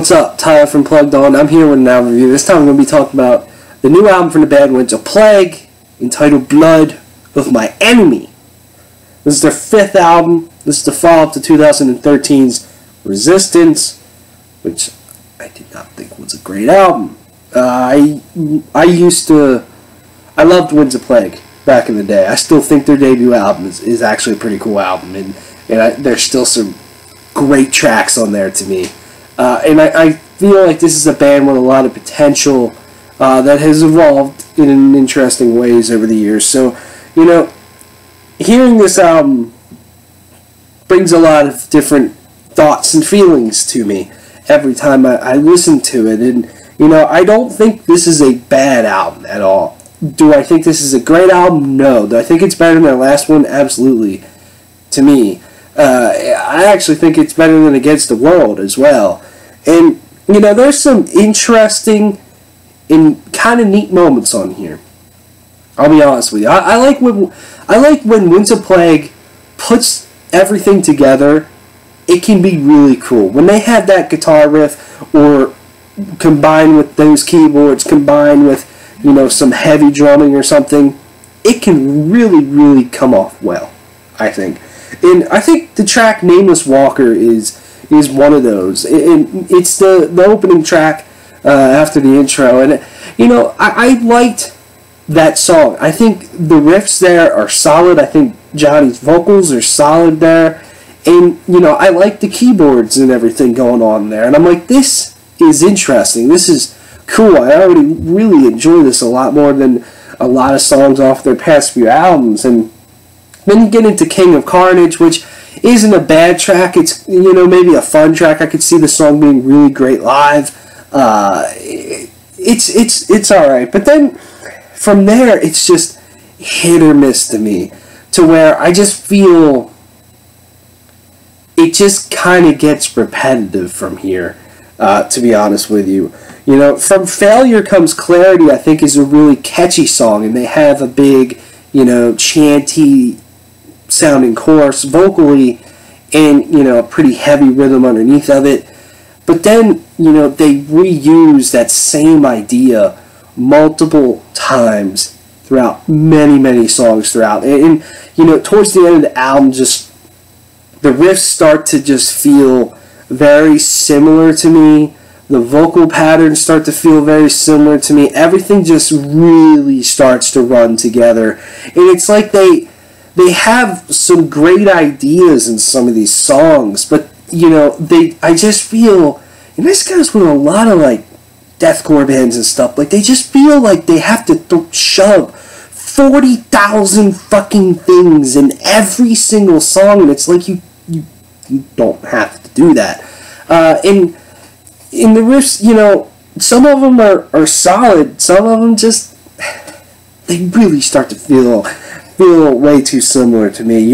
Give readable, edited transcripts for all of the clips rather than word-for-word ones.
What's up? Tyler from Plugged On. I'm here with an album review. This time I'm going to be talking about the new album from the band Winter Plague, entitled Blood of My Enemy. This is their fifth album. This is the follow-up to 2013's Resistance, which I did not think was a great album. I loved Winter Plague back in the day. I still think their debut album is actually a pretty cool album, and there's still some great tracks on there to me. And I feel like this is a band with a lot of potential that has evolved in interesting ways over the years. So, hearing this album brings a lot of different thoughts and feelings to me every time I listen to it. And, I don't think this is a bad album at all. Do I think this is a great album? No. Do I think it's better than their last one? Absolutely. To me. I actually think it's better than Against the World as well. And, there's some interesting and kind of neat moments on here. I'll be honest with you. I like when Winter Plague puts everything together. It can be really cool. When they have that guitar riff, or combined with those keyboards, combined with, some heavy drumming or something, it can really, really come off well, I think. And I think the track Nameless Walker is one of those. It's the opening track after the intro. And, I liked that song. I think the riffs there are solid. I think Johnny's vocals are solid there. And, I like the keyboards and everything going on there. And I'm like, this is interesting. This is cool. I already really enjoy this a lot more than a lot of songs off their past few albums. And then you get into King of Carnage, which isn't a bad track. It's, maybe a fun track. I could see the song being really great live. It's alright. But then from there, it's just hit or miss to me, to where I just feel it just kind of gets repetitive from here, to be honest with you. From Failure Comes Clarity, I think, is a really catchy song, and they have a big, chanty sounding chorus vocally, and, a pretty heavy rhythm underneath of it. But then, they reuse that same idea multiple times throughout many, many songs throughout. And towards the end of the album, just the riffs start to just feel very similar to me. The vocal patterns start to feel very similar to me. Everything just really starts to run together. And it's like they have some great ideas in some of these songs, but, I just feel, and this goes with a lot of, deathcore bands and stuff, they just feel like they have to shove 40,000 fucking things in every single song, and it's like you don't have to do that. And in the riffs, some of them are solid. Some of them just, they really start to feel way too similar to me.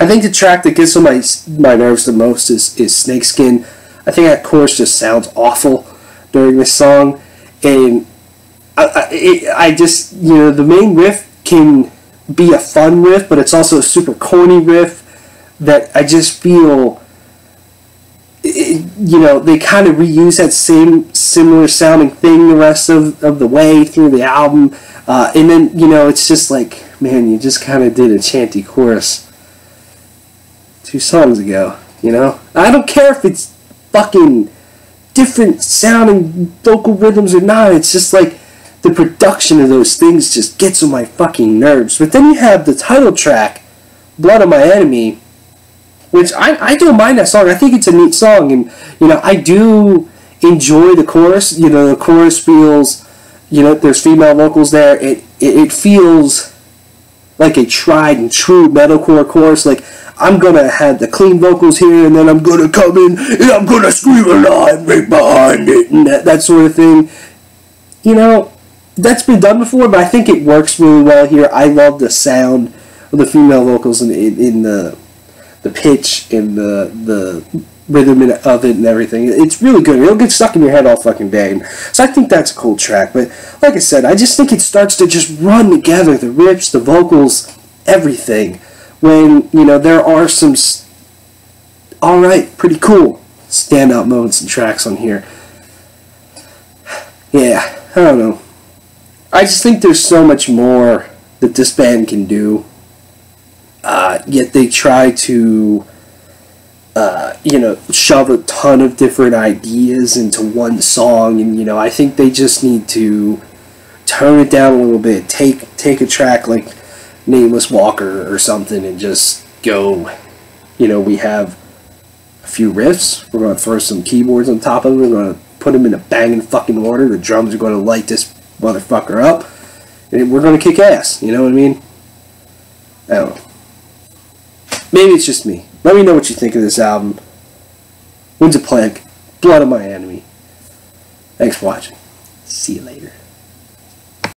I think the track that gets on my nerves the most is Snakeskin. I think that chorus just sounds awful during this song, and I just, the main riff can be a fun riff, but it's also a super corny riff that I just feel, they kind of reuse that same similar sounding thing the rest of the way through the album, and then, it's just like, man, you just kind of did a chanty chorus 2 songs ago, I don't care if it's fucking different sounding vocal rhythms or not. It's just like the production of those things just gets on my fucking nerves. But then you have the title track, Blood of My Enemy, which I don't mind that song. I think it's a neat song, and I do enjoy the chorus. The chorus feels, there's female vocals there. It feels like a tried and true metalcore chorus. Like, I'm gonna have the clean vocals here, and then I'm gonna come in and I'm gonna scream a line right behind it, and that sort of thing. That's been done before, but I think it works really well here. I love the sound of the female vocals in the pitch and the rhythm of it and everything. It's really good. It'll get stuck in your head all fucking day. And so I think that's a cool track. But like I said, I just think it starts to just run together. The riffs, the vocals, everything. When, there are some alright, pretty cool standout moments and tracks on here. Yeah, I don't know. I just think there's so much more that this band can do. Yet they try to, shove a ton of different ideas into one song. And, I think they just need to tone it down a little bit. Take a track like Nameless Walker or something and just go. We have a few riffs. We're going to throw some keyboards on top of it. We're going to put them in a banging fucking order. The drums are going to light this motherfucker up. And we're going to kick ass. You know what I mean? I don't know. Maybe it's just me. Let me know what you think of this album. Winds of Plague, Blood of My Enemy. Thanks for watching. See you later.